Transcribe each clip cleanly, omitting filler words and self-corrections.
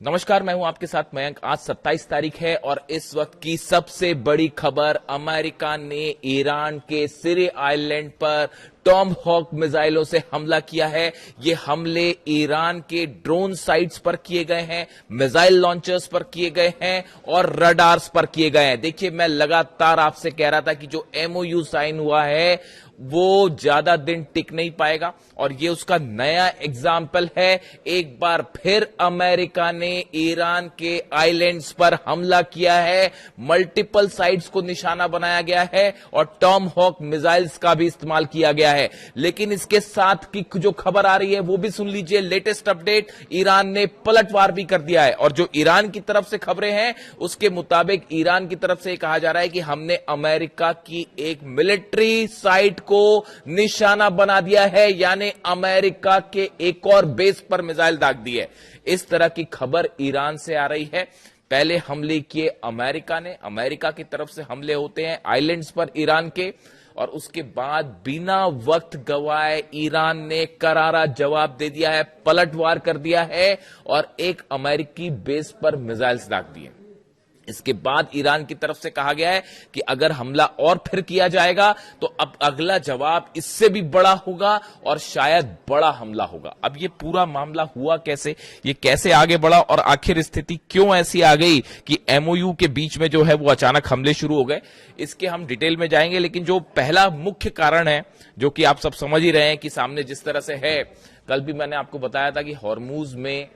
नमस्कार, मैं हूं आपके साथ मयंक। आज 27 तारीख है और इस वक्त की सबसे बड़ी खबर, अमेरिका ने ईरान के सिरी आइलैंड पर टॉम हॉक मिसाइलों से हमला किया है। ये हमले ईरान के ड्रोन साइट्स पर किए गए हैं, मिसाइल लॉन्चर्स पर किए गए हैं और रडार्स पर किए गए हैं। देखिए, मैं लगातार आपसे कह रहा था कि जो एमओयू साइन हुआ है वो ज्यादा दिन टिक नहीं पाएगा और ये उसका नया एग्जाम्पल है। एक बार फिर अमेरिका ने ईरान के आइलैंड्स पर हमला किया है, मल्टीपल साइट्स को निशाना बनाया गया है और टॉम हॉक मिसाइल्स का भी इस्तेमाल किया गया है। लेकिन इसके साथ की जो खबर आ रही है वो भी सुन लीजिए। लेटेस्ट अपडेट, ईरान ने पलटवार भी कर दिया है और जो ईरान की तरफ से खबरें हैं उसके मुताबिक ईरान की तरफ से कहा जा रहा है कि हमने अमेरिका की एक मिलिट्री साइट को निशाना बना दिया है, यानी अमेरिका के एक और बेस पर मिसाइल दाग दी है। इस तरह की खबर ईरान से आ रही है। पहले हमले किए अमेरिका ने, अमेरिका की तरफ से हमले होते हैं आइलैंड्स पर ईरान के, और उसके बाद बिना वक्त गवाए ईरान ने करारा जवाब दे दिया है, पलटवार कर दिया है और एक अमेरिकी बेस पर मिसाइल्स दाग दिए। इसके बाद ईरान की तरफ से कहा गया है कि अगर हमला और फिर किया जाएगा तो अब अगला जवाब इससे भी बड़ा होगा और शायद बड़ा हमला होगा। अब ये पूरा मामला हुआ कैसे, ये कैसे आगे बढ़ा और आखिर स्थिति क्यों ऐसी आ गई कि एमओयू के बीच में जो है वो अचानक हमले शुरू हो गए, इसके हम डिटेल में जाएंगे। लेकिन जो पहला मुख्य कारण है, जो कि आप सब समझ ही रहे हैं कि सामने जिस तरह से है, कल भी मैंने आपको बताया था कि हॉर्मूज में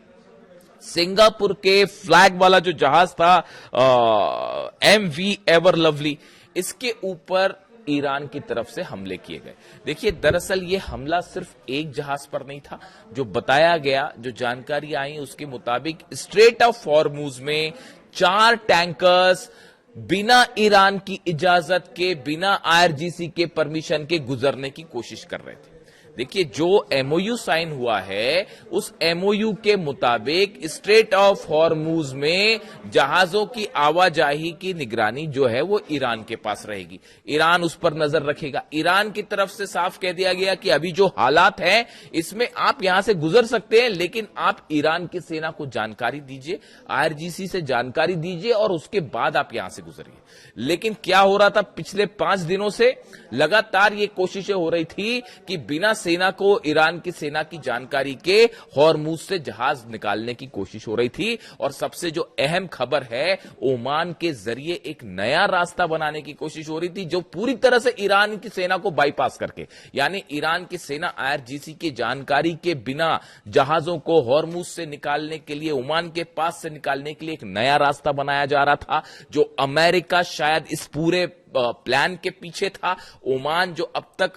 सिंगापुर के फ्लैग वाला जो जहाज था एमवी एवर लवली, इसके ऊपर ईरान की तरफ से हमले किए गए। देखिए, दरअसल ये हमला सिर्फ एक जहाज पर नहीं था। जो बताया गया, जो जानकारी आई उसके मुताबिक स्ट्रेट ऑफ हॉर्मूज में 4 टैंकर्स बिना ईरान की इजाजत के, बिना आईआरजीसी के परमिशन के गुजरने की कोशिश कर रहे थे। देखिए, जो एमओयू साइन हुआ है उस एमओयू के मुताबिक स्ट्रेट ऑफ हॉर्मूज में जहाजों की आवाजाही की निगरानी जो है वो ईरान के पास रहेगी, ईरान उस पर नजर रखेगा। ईरान की तरफ से साफ कह दिया गया कि अभी जो हालात हैं इसमें आप यहां से गुजर सकते हैं, लेकिन आप ईरान की सेना को जानकारी दीजिए, आईआरजीसी से जानकारी दीजिए और उसके बाद आप यहां से गुजरिए। लेकिन क्या हो रहा था, पिछले 5 दिनों से लगातार ये कोशिशें हो रही थी कि बिना सेना को, ईरान की सेना की जानकारी के हॉर्मूज से जहाज निकालने की कोशिश हो रही थी। और सबसे जो अहम खबर है, ओमान के जरिए एक नया रास्ता बनाने की कोशिश हो रही थी, जो पूरी तरह से ईरान की सेना को बाईपास करके, यानी ईरान की सेना आईआरजीसी की जानकारी के बिना जहाजों को हॉर्मूज से निकालने के लिए, ओमान के पास से निकालने के लिए एक नया रास्ता बनाया जा रहा था, जो अमेरिका शायद इस पूरे प्लान के पीछे था। ओमान जो अब तक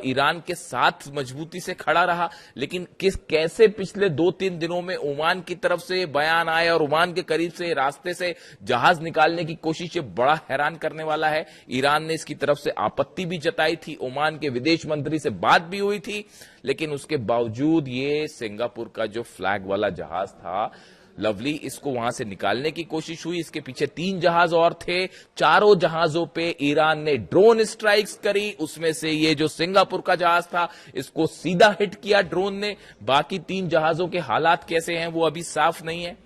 ईरान के साथ मजबूती से खड़ा रहा, लेकिन कैसे पिछले 2-3 दिनों में ओमान की तरफ से बयान आए और ओमान के करीब से रास्ते से जहाज निकालने की कोशिश, बड़ा हैरान करने वाला है। ईरान ने इसकी तरफ से आपत्ति भी जताई थी, ओमान के विदेश मंत्री से बात भी हुई थी, लेकिन उसके बावजूद ये सिंगापुर का जो फ्लैग वाला जहाज था लवली, इसको वहां से निकालने की कोशिश हुई। इसके पीछे 3 जहाज और थे, चारों जहाजों पे ईरान ने ड्रोन स्ट्राइक्स करी। उसमें से ये जो सिंगापुर का जहाज था इसको सीधा हिट किया ड्रोन ने। बाकी 3 जहाजों के हालात कैसे हैं वो अभी साफ नहीं है।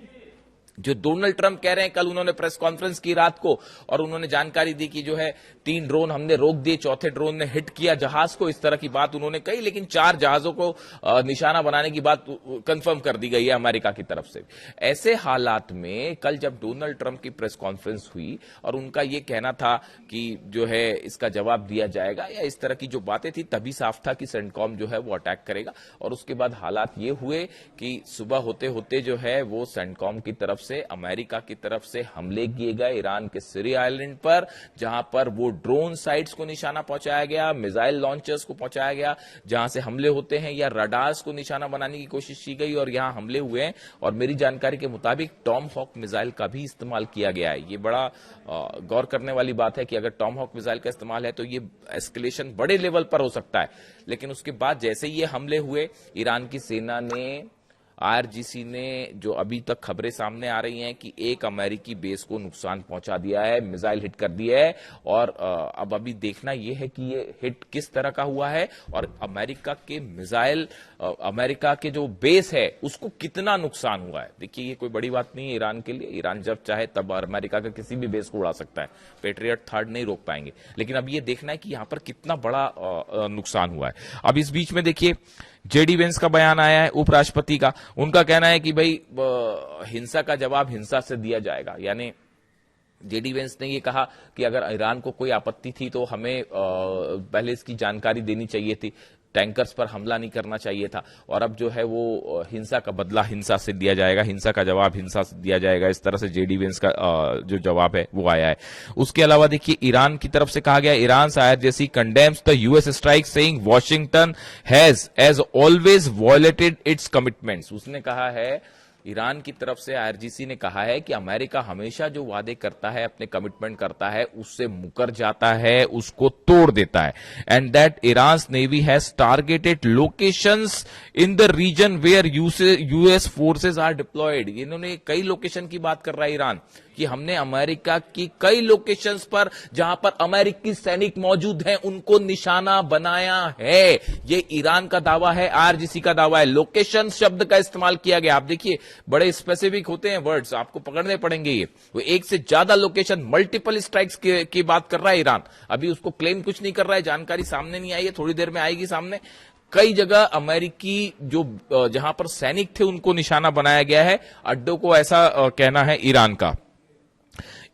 जो डोनाल्ड ट्रंप कह रहे हैं, कल उन्होंने प्रेस कॉन्फ्रेंस की रात को और उन्होंने जानकारी दी कि जो है 3 ड्रोन हमने रोक दिए, चौथे ड्रोन ने हिट किया जहाज को, इस तरह की बात उन्होंने कही। लेकिन 4 जहाजों को निशाना बनाने की बात कंफर्म कर दी गई है अमेरिका की तरफ से। ऐसे हालात में कल जब डोनाल्ड ट्रंप की प्रेस कॉन्फ्रेंस हुई और उनका यह कहना था कि जो है इसका जवाब दिया जाएगा या इस तरह की जो बातें थी, तभी साफ था कि सेंटकॉम जो है वो अटैक करेगा। और उसके बाद हालात ये हुए कि सुबह होते होते जो है वो सेंटकॉम की तरफ से, अमेरिका की तरफ से हमले किए गए ईरान के सिरी आइलैंड पर, जहां पर वो ड्रोन साइट्स को निशाना पहुंचाया गया, मिसाइल लॉन्चर्स को पहुंचाया गया जहां से हमले होते हैं, या रडार्स को निशाना बनाने की कोशिश की गई और यहां हमले हुए हैं। और मेरी जानकारी के मुताबिक टॉम हॉक मिसाइल का भी इस्तेमाल किया गया है। ये बड़ा गौर करने वाली बात है कि अगर टॉम हॉक मिसाइल का इस्तेमाल है तो ये एस्केलेशन बड़े लेवल पर हो सकता है। लेकिन उसके बाद जैसे ये हमले हुए, ईरान की सेना ने आईआरजीसी ने जो अभी तक खबरें सामने आ रही हैं कि एक अमेरिकी बेस को नुकसान पहुंचा दिया है, मिसाइल हिट कर दिया है। और अब अभी देखना यह है कि ये हिट किस तरह का हुआ है और अमेरिका के मिसाइल, अमेरिका के जो बेस है उसको कितना नुकसान हुआ है। देखिए, ये कोई बड़ी बात नहीं है ईरान के लिए। ईरान जब चाहे तब अमेरिका का किसी भी बेस को उड़ा सकता है, पेट्रियट थर्ड नहीं रोक पाएंगे। लेकिन अब ये देखना है कि यहां पर कितना बड़ा नुकसान हुआ है। अब इस बीच में देखिए, जेडी वेंस का बयान आया है, उपराष्ट्रपति का। उनका कहना है कि भाई हिंसा का जवाब हिंसा से दिया जाएगा। यानी जेडी वेंस ने ये कहा कि अगर ईरान को कोई आपत्ति थी तो हमें पहले इसकी जानकारी देनी चाहिए थी, टैंकर्स पर हमला नहीं करना चाहिए था। और अब जो है वो हिंसा का बदला हिंसा से दिया जाएगा, हिंसा का जवाब हिंसा से दिया जाएगा। इस तरह से जेडी वेंस का जो जवाब है वो आया है। उसके अलावा देखिए, ईरान की तरफ से कहा गया, Iran IRGC condemns the US strike saying Washington has as always violated its commitments. उसने कहा है, ईरान की तरफ से आईआरजीसी ने कहा है कि अमेरिका हमेशा जो वादे करता है, अपने कमिटमेंट करता है, उससे मुकर जाता है, उसको तोड़ देता है। And that Iran navy has targeted locations in the region where US forces are deployed. इन्होंने कई लोकेशन की बात कर रहा है ईरान कि हमने अमेरिका की कई लोकेशंस पर जहां पर अमेरिकी सैनिक मौजूद हैं उनको निशाना बनाया है। ये ईरान का दावा है, आईआरजीसी का दावा है। लोकेशन शब्द का इस्तेमाल किया गया। आप देखिए, बड़े स्पेसिफिक होते हैं वर्ड्स, आपको पकड़ने पड़ेंगे। ये वो एक से ज्यादा लोकेशन, मल्टीपल स्ट्राइक्स की बात कर रहा है ईरान। अभी उसको क्लेम कुछ नहीं कर रहा है, जानकारी सामने नहीं आई है, थोड़ी देर में आएगी सामने। कई जगह अमेरिकी जो जहां पर सैनिक थे उनको निशाना बनाया गया है, अड्डों को, ऐसा कहना है ईरान का।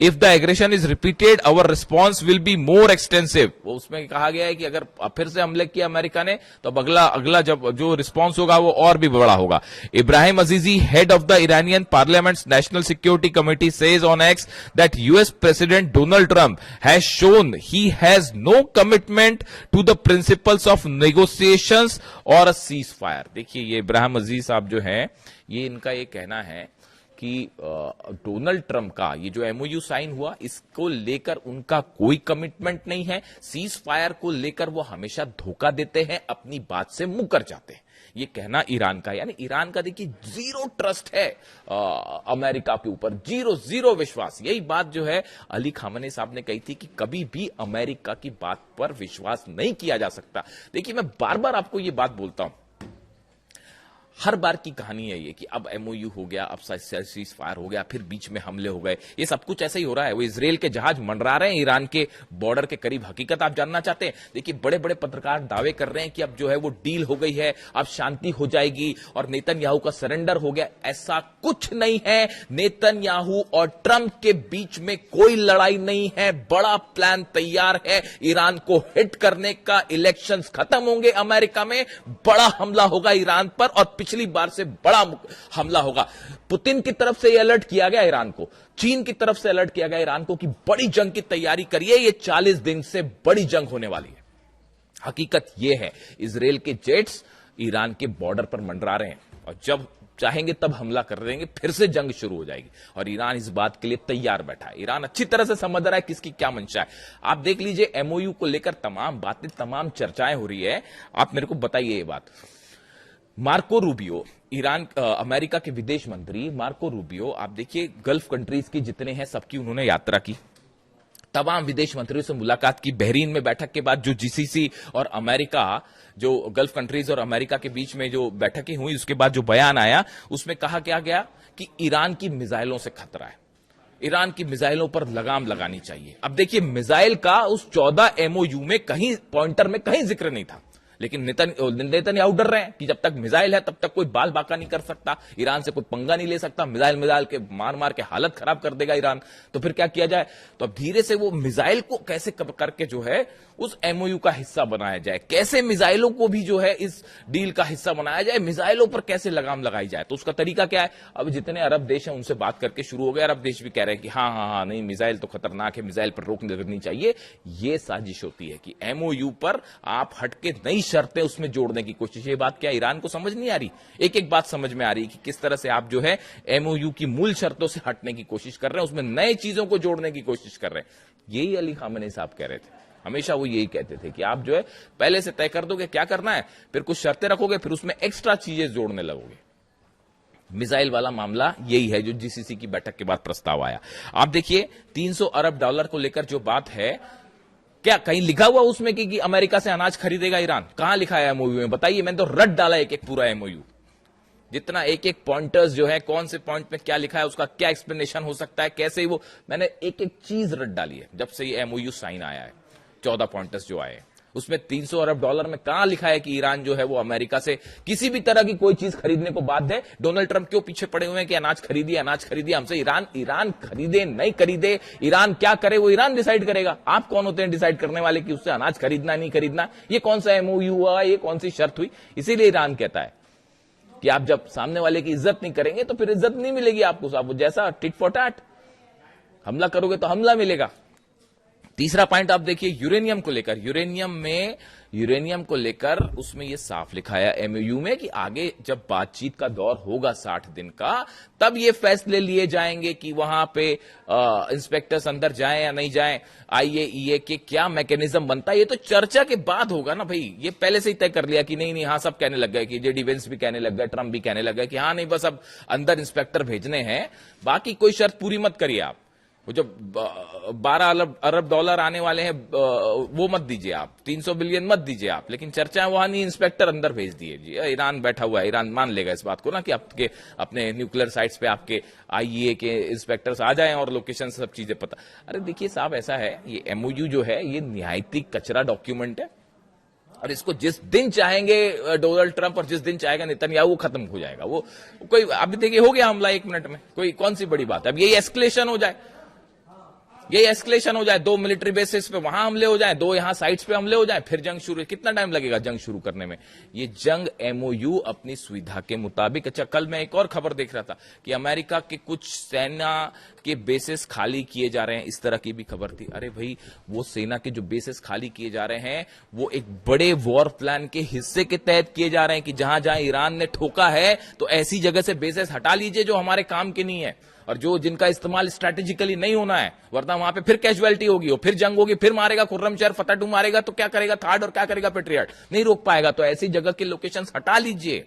If the aggression is repeated our response will be more extensive. वो उसमें कहा गया है कि अगर फिर से हमले किया अमेरिका ने तो अब अगला जब जो रिस्पॉन्स होगा वो और भी बड़ा होगा। Ibrahim Azizi, head of the Iranian parliament's national security committee, says on X that US president Donald Trump has shown he has no commitment to the principles of negotiations और अ सीज फायर। देखिए, ये इब्राहिम अजीज साहब जो हैं, ये इनका ये कहना है कि डोनाल्ड ट्रंप का ये जो एमओयू साइन हुआ, इसको लेकर उनका कोई कमिटमेंट नहीं है। सीज फायर को लेकर वो हमेशा धोखा देते हैं, अपनी बात से मुकर जाते हैं। ये कहना ईरान का, यानी ईरान का देखिए जीरो ट्रस्ट है अमेरिका के ऊपर, जीरो विश्वास। यही बात जो है अली खामनेई साहब ने कही थी कि कभी भी अमेरिका की बात पर विश्वास नहीं किया जा सकता। देखिए, मैं बार बार आपको ये बात बोलता हूं, हर बार की कहानी है ये कि अब एमओयू हो गया, अब सीज फायर हो गया, फिर बीच में हमले हो गए। ये सब कुछ ऐसा ही हो रहा है। वो इजराइल के जहाज मंडरा रहे हैं ईरान के बॉर्डर के करीब। हकीकत आप जानना चाहते हैं? देखिए, बड़े बड़े पत्रकार दावे कर रहे हैं कि अब जो है वो डील हो गई है, अब शांति हो जाएगी और नेतन्याहू का सरेंडर हो गया। ऐसा कुछ नहीं है। नेतन्याहू और ट्रंप के बीच में कोई लड़ाई नहीं है। बड़ा प्लान तैयार है ईरान को हिट करने का। इलेक्शंस खत्म होंगे अमेरिका में, बड़ा हमला होगा ईरान पर और पिछली बार से बड़ा हमला होगा। पुतिन की तरफ से यह अलर्ट किया गया ईरान को, चीन की तरफ से अलर्ट किया गया ईरान को कि बड़ी जंग की तैयारी करिए, ये 40 दिन से बड़ी जंग होने वाली है। हकीकत यह है, इजराइल के जेट्स ईरान के बॉर्डर पर मंडरा रहे हैं और जब चाहेंगे तब हमला कर देंगे, फिर से जंग शुरू हो जाएगी। और ईरान इस बात के लिए तैयार बैठा है। ईरान अच्छी तरह से समझ रहा है किसकी क्या मंशा है। आप देख लीजिए, एमओयू को लेकर तमाम बातें, तमाम चर्चाएं हो रही है। आप मेरे को बताइए ये बात। मार्को रूबियो, अमेरिका के विदेश मंत्री मार्को रूबियो, आप देखिए गल्फ कंट्रीज की जितने हैं सबकी उन्होंने यात्रा की, तमाम विदेश मंत्रियों से मुलाकात की। बहरीन में बैठक के बाद जो जीसीसी और अमेरिका, जो गल्फ कंट्रीज और अमेरिका के बीच में जो बैठकें हुई, उसके बाद जो बयान आया उसमें कहा क्या गया कि ईरान की मिसाइलों से खतरा है, ईरान की मिसाइलों पर लगाम लगानी चाहिए। अब देखिए, मिसाइल का उस 14 एमओयू में कहीं पॉइंटर में कहीं जिक्र नहीं था, लेकिन नेतन्याहू डर रहे हैं कि जब तक मिसाइल है तब तक कोई बाल बाका नहीं कर सकता, ईरान से कोई पंगा नहीं ले सकता, मिसाइल के मार के हालत खराब कर देगा ईरान। तो फिर क्या किया जाए? तो अब धीरे से वो मिसाइल को कैसे करके जो है उस एमओयू का हिस्सा बनाया जाए, कैसे मिसाइलों को भी जो है इस डील का हिस्सा बनाया जाए, मिसाइलों पर कैसे लगाम लगाई जाए। तो उसका तरीका क्या है? अब जितने अरब देश हैं उनसे बात करके शुरू हो गया। अरब देश भी कह रहे हैं कि हाँ नहीं, मिसाइल तो खतरनाक है, मिसाइल पर रोक लगनी चाहिए। ये साजिश होती है कि एमओयू पर आप हटके नई शर्तें उसमें जोड़ने की कोशिश। ये बात क्या ईरान को समझ नहीं आ रही? एक बात समझ में आ रही है कि किस तरह से आप जो है एमओयू की मूल शर्तों से हटने की कोशिश कर रहे हैं, उसमें नए चीजों को जोड़ने की कोशिश कर रहे हैं। यही अली खामनेई साहब कह रहे थे, हमेशा वो यही कहते थे कि आप जो है पहले से तय कर दोगे क्या करना है, फिर कुछ शर्तें रखोगे, फिर उसमें एक्स्ट्रा चीजें जोड़ने लगोगे। मिसाइल वाला मामला यही है जो जीसीसी की बैठक के बाद प्रस्ताव आया। आप देखिए $300 अरब को लेकर जो बात है, क्या कहीं लिखा हुआ उसमें कि अमेरिका से अनाज खरीदेगा ईरान? कहां लिखा है एमओयू में? बताइए। मैंने तो रट डाला एक एक पूरा एमओयू, जितना एक एक पॉइंटर्स जो है, कौन से पॉइंट में क्या लिखा है, उसका क्या एक्सप्लेनेशन हो सकता है, कैसे वो, मैंने एक एक चीज रट डाली है जब से ये एमओयू साइन आया है। 14 पॉइंटर्स जो आए उसमें $300 अरब में कहां लिखा है कि ईरान जो है वो अमेरिका से किसी भी तरह की कोई चीज खरीदने को बाध्य है? डोनाल्ड ट्रंप क्यों पीछे पड़े हुए हैं कि अनाज खरीदिए, अनाज खरीदिए हमसे? ईरान खरीदे नहीं खरीदे, ईरान क्या करे वो ईरान डिसाइड करेगा। आप कौन होते हैं डिसाइड करने वाले कि उससे अनाज खरीदना नहीं खरीदना? ये कौन सा एमओयू हुआ, ये कौन सी शर्त हुई? इसीलिए ईरान कहता है कि आप जब सामने वाले की इज्जत नहीं करेंगे तो फिर इज्जत नहीं मिलेगी आपको। आप जैसा टिट फॉर टैट, हमला करोगे तो हमला मिलेगा। तीसरा पॉइंट आप देखिए यूरेनियम को लेकर, यूरेनियम को लेकर उसमें यह साफ लिखा है एमओयू में कि आगे जब बातचीत का दौर होगा 60 दिन का, तब ये फैसले लिए जाएंगे कि वहां पे इंस्पेक्टर्स अंदर जाएं या नहीं जाएं, आईएईए के क्या मैकेनिज्म बनता है, ये तो चर्चा के बाद होगा ना भाई। ये पहले से ही तय कर लिया कि नहीं, हाँ सब कहने लग गए, कि जेडी वेंस भी कहने लग गए, ट्रंप भी कहने लग गए कि हाँ नहीं बस अब अंदर इंस्पेक्टर भेजने हैं, बाकी कोई शर्त पूरी मत करिए आप। वो जो $12 अरब आने वाले हैं वो मत दीजिए आप, 300 बिलियन मत दीजिए आप, लेकिन चर्चा वहां नहीं, इंस्पेक्टर अंदर भेज दिए जी। ईरान बैठा हुआ है, ईरान मान लेगा इस बात को ना कि आपके अपने न्यूक्लियर साइट्स पे आपके आईईए के इंस्पेक्टर्स आ जाएं और लोकेशन सब चीजें पता। अरे देखिए साहब, ऐसा है ये एमओयू जो है ये निहायती कचरा डॉक्यूमेंट है, और इसको जिस दिन चाहेंगे डोनाल्ड ट्रंप और जिस दिन चाहेगा नेतन्याहू वो खत्म हो जाएगा। वो कोई अभी देखिए हो गया हमला 1 मिनट में, कोई कौन सी बड़ी बात है? अब यही एस्केलेशन हो जाए, यही एस्केलेशन हो जाए, 2 मिलिट्री बेसिस पे वहां हमले हो जाएं, 2 यहां साइट्स पे हमले हो जाएं, फिर जंग शुरू। कितना टाइम लगेगा जंग शुरू करने में? ये जंग एमओयू अपनी सुविधा के मुताबिक। अच्छा, कल मैं एक और खबर देख रहा था कि अमेरिका के कुछ सेना के बेसिस खाली किए जा रहे हैं, इस तरह की भी खबर थी। अरे भाई, वो सेना के जो बेसिस खाली किए जा रहे हैं वो एक बड़े वॉर प्लान के हिस्से के तहत किए जा रहे हैं कि जहां जहां ईरान ने ठोका है तो ऐसी जगह से बेसिस हटा लीजिए जो हमारे काम के नहीं है और जो जिनका इस्तेमाल स्ट्रेटेजिकली नहीं होना है, वरना वहां पे फिर कैजुअलिटी होगी और फिर जंग होगी, फिर मारेगा खुर्रमशहर, फतह 2 मारेगा तो क्या करेगा थार्ड और क्या करेगा पेट्रियट? नहीं रोक पाएगा। तो ऐसी जगह के लोकेशंस हटा लीजिए।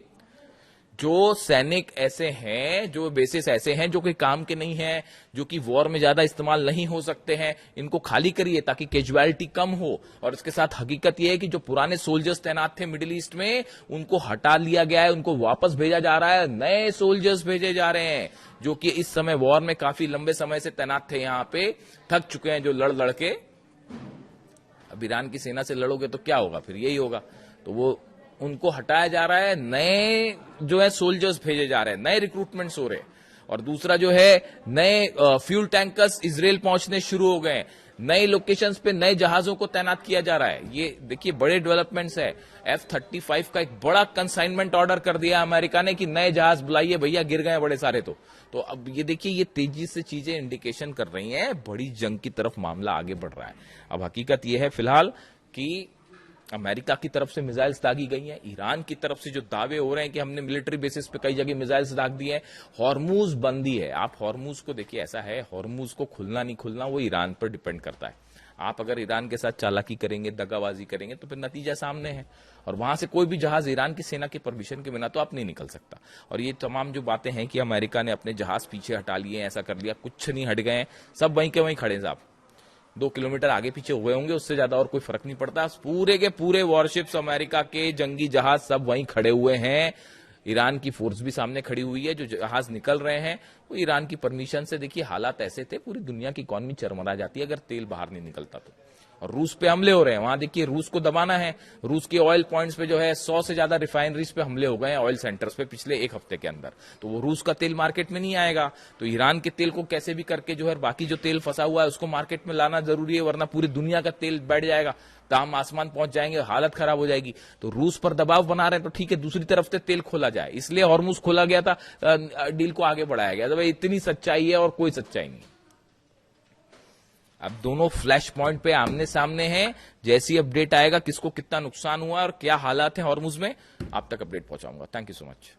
जो सैनिक ऐसे हैं, जो बेसिस ऐसे हैं जो कि काम के नहीं है, जो कि वॉर में ज्यादा इस्तेमाल नहीं हो सकते हैं, इनको खाली करिए ताकि कैजुअलिटी कम हो। और इसके साथ हकीकत यह है कि जो पुराने सोल्जर्स तैनात थे मिडिल ईस्ट में उनको हटा लिया गया है, उनको वापस भेजा जा रहा है, नए सोल्जर्स भेजे जा रहे हैं जो कि इस समय वॉर में काफी लंबे समय से तैनात थे यहां पे, थक चुके हैं जो लड़ लड़ के। अब ईरान की सेना से लड़ोगे तो क्या होगा? फिर यही होगा। तो वो उनको हटाया जा रहा है, नए जो है सोल्जर्स भेजे जा रहे हैं, नए रिक्रूटमेंट्स हो रहे हैं। और दूसरा जो है नए फ्यूल टैंकर्स इजराइल पहुंचने शुरू हो गए, नए लोकेशंस पे नए जहाजों को तैनात किया जा रहा है। ये देखिए बड़े डेवलपमेंट्स है। F-35 का एक बड़ा कंसाइनमेंट ऑर्डर कर दिया अमेरिका ने कि नए जहाज बुलाइए भैया, गिर गए बड़े सारे। तो अब ये देखिए ये तेजी से चीजें इंडिकेशन कर रही हैं, बड़ी जंग की तरफ मामला आगे बढ़ रहा है। अब हकीकत यह है फिलहाल कि अमेरिका की तरफ से मिसाइल्स दागी गई हैं, ईरान की तरफ से जो दावे हो रहे हैं कि हमने मिलिट्री बेसिस पे कई जगह मिसाइल्स दाग दिए हैं। हॉर्मूज बंदी है, आप हॉर्मूज को देखिए, ऐसा है हॉर्मूज को खुलना नहीं खुलना वो ईरान पर डिपेंड करता है। आप अगर ईरान के साथ चालाकी करेंगे, दगाबाजी करेंगे तो फिर नतीजा सामने है, और वहां से कोई भी जहाज ईरान की सेना के परमिशन के बिना तो आप नहीं निकल सकता। और ये तमाम जो बातें हैं कि अमेरिका ने अपने जहाज पीछे हटा लिए, ऐसा कर लिया, कुछ नहीं हट गए, सब वहीं के वहीं खड़े साहब। 2 किलोमीटर आगे पीछे हुए होंगे, उससे ज्यादा और कोई फर्क नहीं पड़ता। पूरे के पूरे वॉरशिप्स, अमेरिका के जंगी जहाज सब वहीं खड़े हुए हैं। ईरान की फोर्स भी सामने खड़ी हुई है। जो जहाज निकल रहे हैं वो ईरान की परमिशन से। देखिए हालात ऐसे थे, पूरी दुनिया की इकॉनमी चरमरा जाती है अगर तेल बाहर नहीं निकलता तो। और रूस पे हमले हो रहे हैं, वहां देखिए रूस को दबाना है। रूस के ऑयल पॉइंट्स पे जो है 100 से ज्यादा रिफाइनरीज पे हमले हो गए हैं, ऑयल सेंटर्स पे पिछले 1 हफ्ते के अंदर। तो वो रूस का तेल मार्केट में नहीं आएगा, तो ईरान के तेल को कैसे भी करके जो है बाकी जो तेल फंसा हुआ है उसको मार्केट में लाना जरूरी है, वरना पूरी दुनिया का तेल बैठ जाएगा, दाम आसमान पहुंच जाएंगे, हालत खराब हो जाएगी। तो रूस पर दबाव बना रहे हैं तो ठीक है, दूसरी तरफ से तेल खोला जाए, इसलिए हॉर्मुज खोला गया था, डील को आगे बढ़ाया गया। तो भाई इतनी सच्चाई है और कोई सच्चाई नहीं। अब दोनों फ्लैश पॉइंट पे आमने सामने हैं। जैसी अपडेट आएगा किसको कितना नुकसान हुआ और क्या हालात है हॉर्मुज में, आप तक अपडेट पहुंचाऊंगा। Thank you so much.